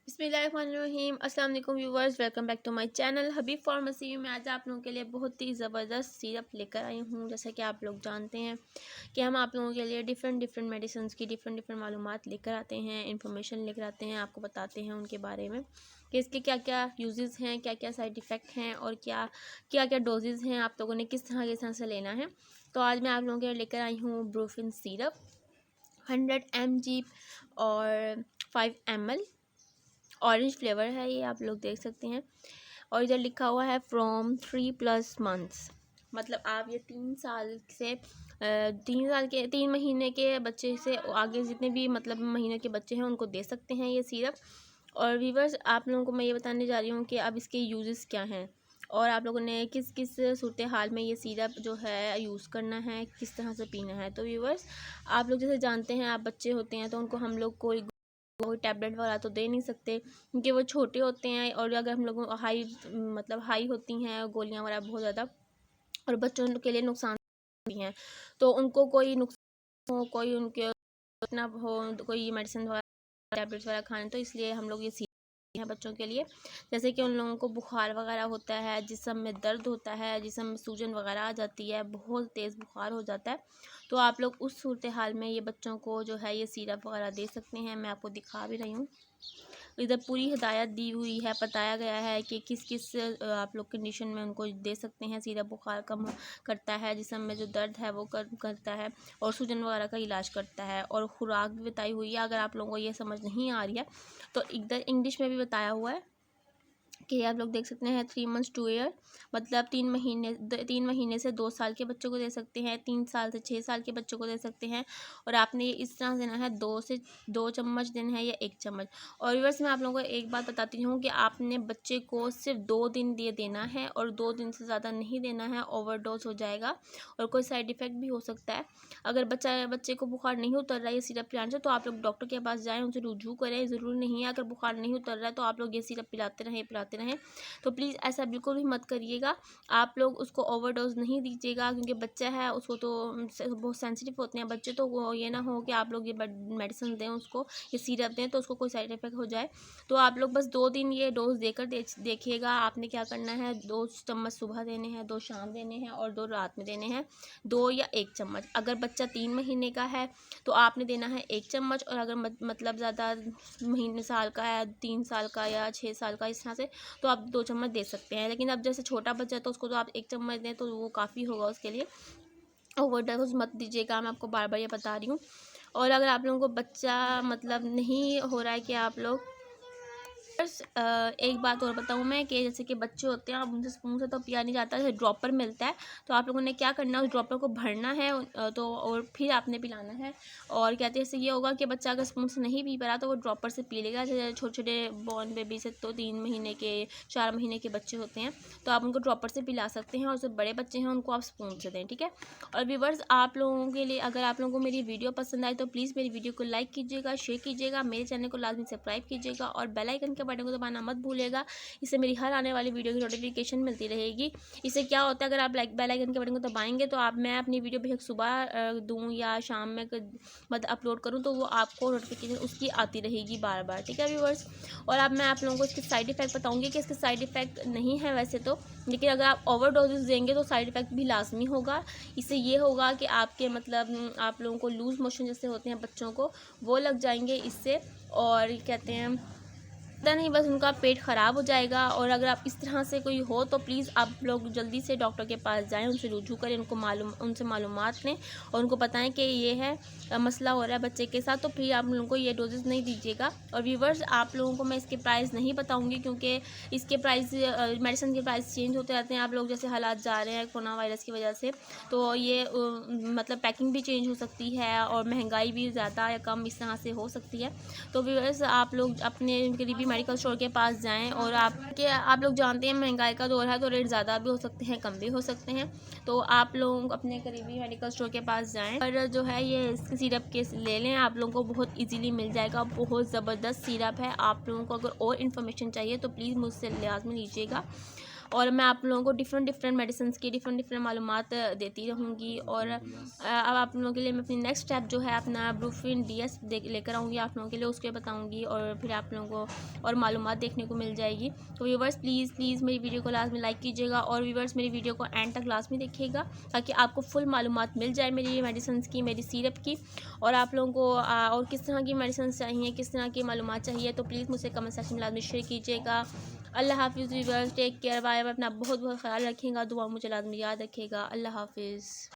बिस्मिल्लाहिर्रहमानिर्रहीम। अस्सलाम वालेकुम viewers, welcome back to my channel Habib pharmacy में। आज आप लोगों के लिए बहुत ही ज़बरदस्त सिरप लेकर आई हूँ। जैसा कि आप लोग जानते हैं कि हम आप लोगों के लिए डिफरेंट मेडिसिन की डिफरेंट मालूमात लेकर आते हैं, इंफॉर्मेशन लेकर आते हैं, आपको बताते हैं उनके बारे में कि इसके क्या क्या यूजेस हैं, क्या क्या साइड इफ़ेक्ट हैं और क्या क्या क्या डोजेज़ हैं, आप लोगों ने किस तरह से लेना है। तो आज मैं आप लोगों के लिए लेकर आई हूँ ब्रूफिन सिरप 100 mg और 5 ml। ऑरेंज फ्लेवर है, ये आप लोग देख सकते हैं। और इधर लिखा हुआ है फ्रॉम 3+ मंथ्स, मतलब आप ये 3 साल से 3 महीने के बच्चे से आगे जितने भी मतलब महीने के बच्चे हैं उनको दे सकते हैं ये सिरप। और वीवर्स, आप लोगों को मैं ये बताने जा रही हूँ कि अब इसके यूजेस क्या हैं और आप लोगों ने किस किस सूरत हाल में ये सिरप जो है यूज़ करना है, किस तरह से पीना है। तो व्यूवर्स, आप लोग जैसे जानते हैं, आप बच्चे होते हैं तो उनको हम लोग कोई टैबलेट वाला तो दे नहीं सकते क्योंकि वो छोटे होते हैं, और अगर हम लोग हाई होती हैं गोलियां वगैरह बहुत ज़्यादा और बच्चों के लिए नुकसान भी हैं। तो उनको कोई नुकसान हो, कोई उनके इतना हो, कोई मेडिसिन वगैरह टैबलेट्स वगैरह खाने, तो इसलिए हम लोग ये सीखते हैं बच्चों के लिए। जैसे कि उन लोगों को बुखार वगैरह होता है, जिस्म में दर्द होता है, जिस्म में सूजन वगैरह आ जाती है, बहुत तेज़ बुखार हो जाता है, तो आप लोग उस सूरत हाल में ये बच्चों को जो है ये सिरप वगैरह दे सकते हैं। मैं आपको दिखा भी रही हूँ, इधर पूरी हिदायत दी हुई है, बताया गया है कि किस किस आप लोग कंडीशन में उनको दे सकते हैं सिरप। बुखार कम करता है, जिस्म में जो दर्द है वो करता है, और सूजन वगैरह का इलाज करता है, और खुराक भी बताई हुई है। अगर आप लोगों को ये समझ नहीं आ रही है तो इधर इंग्लिश में भी बताया हुआ है कि आप लोग देख सकते हैं 3 मंथ्स टू ईयर, मतलब 3 महीने से 2 साल के बच्चों को दे सकते हैं, 3 साल से 6 साल के बच्चों को दे सकते हैं। और आपने ये इस तरह देना है, 2 चम्मच देना है या 1 चम्मच। और व्यूअर्स, मैं आप लोगों को एक बात बताती हूँ कि आपने बच्चे को सिर्फ 2 दिन देना है और 2 दिन से ज़्यादा नहीं देना है, ओवरडोज हो जाएगा और कोई साइड इफ़ेक्ट भी हो सकता है। अगर बच्चे को बुखार नहीं उतर रहा है ये सिरप पिलाने से, तो आप लोग डॉक्टर के पास जाएँ, उनसे रुजू करें। ज़रूरी नहीं है अगर बुखार नहीं उतर रहा है तो आप लोग ये सिरप पिलाते रहें। तो प्लीज़ ऐसा बिल्कुल भी मत करिएगा। आप लोग उसको ओवरडोज नहीं दीजिएगा क्योंकि बच्चा है, उसको तो बहुत सेंसिटिव होते हैं बच्चे, तो वो ये ना हो कि आप लोग ये मेडिसिन दें उसको, ये सिरप दें तो उसको कोई साइड इफ़ेक्ट हो जाए। तो आप लोग बस 2 दिन ये डोज देकर देखिएगा। आपने क्या करना है, 2 चम्मच सुबह देने हैं, 2 शाम देने हैं और 2 रात में देने हैं, 2 या 1 चम्मच। अगर बच्चा 3 महीने का है तो आपने देना है 1 चम्मच, और अगर मतलब ज़्यादा साल का है, 3 साल का या 6 साल का, इस तरह से, तो आप 2 चम्मच दे सकते हैं। लेकिन अब जैसे छोटा बच्चा है तो उसको तो आप 1 चम्मच दें तो वो काफ़ी होगा उसके लिए। ओवरडोज मत दीजिएगा, मैं आपको बार बार ये बता रही हूँ। और अगर आप लोगों को बच्चा मतलब नहीं हो रहा है कि आप लोग बस एक बात और बताऊँ मैं कि जैसे कि बच्चे होते हैं, अब उनसे स्पून से तो पिया नहीं जाता, जैसे ड्रॉपर मिलता है, तो आप लोगों ने क्या करना है, उस ड्रॉपर को भरना है तो और फिर आपने पिलाना है। और कहते हैं इससे ये होगा कि बच्चा अगर स्पून से नहीं पी पा रहा तो वो ड्रॉपर से पी लेगा। जैसे छोटे छोटे बॉर्न बेबी से तो 3 महीने के 4 महीने के बच्चे होते हैं, तो आप उनको ड्रॉपर से पिला सकते हैं, और जो बड़े बच्चे हैं उनको आप स्पून से दें, ठीक है। और व्यूअर्स, आप लोगों के लिए, अगर आप लोगों को मेरी वीडियो पसंद आए तो प्लीज़ मेरी वीडियो को लाइक कीजिएगा, शेयर कीजिएगा, मेरे चैनल को लाजमी सब्सक्राइब कीजिएगा और बेल आइकन के बटन को दबाना मत भूलिएगा। इससे मेरी हर आने वाली वीडियो की नोटिफिकेशन मिलती रहेगी। इससे क्या होता है, अगर आप बेल आइकन के बटन को दबाएंगे तो मैं अपनी वीडियो बेशक सुबह दूँ या शाम में मतलब अपलोड करूँ तो वो आपको नोटिफिकेशन उसकी आती रहेगी बार बार, ठीक है व्यूअर्स। और अब मैं आप लोगों को इसके साइड इफ़ेक्ट बताऊँगी कि इसके साइड इफ़ेक्ट नहीं है वैसे तो, लेकिन अगर आप ओवर डोजेस देंगे तो साइड इफ़ेक्ट भी लाजमी होगा। इससे ये होगा कि आपके मतलब आप लोगों को लूज़ मोशन जैसे होते हैं बच्चों को, वो लग जाएंगे इससे, और कहते हैं पता नहीं, बस उनका पेट ख़राब हो जाएगा। और अगर आप इस तरह से कोई हो तो प्लीज़ आप लोग जल्दी से डॉक्टर के पास जाएं, उनसे रुजू करें, उनसे मालूमात लें और उनको बताएं कि ये है मसला हो रहा है बच्चे के साथ, तो फिर आप लोगों को ये डोजेस नहीं दीजिएगा। और व्यूवर्स, आप लोगों को मैं इसके प्राइस नहीं बताऊंगी क्योंकि इसके प्राइस मेडिसिन के प्राइस चेंज होते रहते हैं। आप लोग जैसे हालात जा रहे हैं कोरोना वायरस की वजह से, तो ये मतलब पैकिंग भी चेंज हो सकती है और महंगाई भी ज़्यादा या कम इस तरह से हो सकती है। तो व्यूअर्स, आप लोग अपने करीबी मेडिकल स्टोर के पास जाएं, और आप लोग जानते हैं महंगाई का दौर है तो रेट ज़्यादा भी हो सकते हैं, कम भी हो सकते हैं। तो आप लोग अपने करीबी मेडिकल स्टोर के पास जाएं और जो है ये सिरप के ले लें, आप लोगों को बहुत इजीली मिल जाएगा। बहुत ज़बरदस्त सिरप है। आप लोगों को अगर और इन्फॉर्मेशन चाहिए तो प्लीज़ मुझसे लाज़मी लीजिएगा। और मैं आप लोगों को डिफरेंट मेडिसिन्स की डिफरेंट मालूमात देती रहूँगी। और अब आप लोगों के लिए मैं अपनी नेक्स्ट स्टेप जो है अपना ब्रूफिन DS लेकर आऊँगी आप लोगों के लिए, उसके बताऊँगी और फिर आप लोगों को और मालूमात देखने को मिल जाएगी। तो व्यूवर्स प्लीज़ मेरी वीडियो को लास्ट में लाइक कीजिएगा और व्यूवर्स मेरी वीडियो को एंड तक लास्ट में देखिएगा ताकि आपको फुल मालूमात मिल जाए मेरी मेडिसिन की, मेरी सिरप की। और आप लोगों को और किस तरह की मेडिसिन चाहिए, किस तरह की मालूमात चाहिए, तो प्लीज़ मुझसे कमेंट सेक्शन में लाजमी शेयर कीजिएगा। अल्लाह हाफ़िज़ viewers, take care, bye bye. अपना बहुत ख्याल रखिएगा, दुआ मुझे लाजमी याद रखिएगा। अल्लाह हाफ़िज़।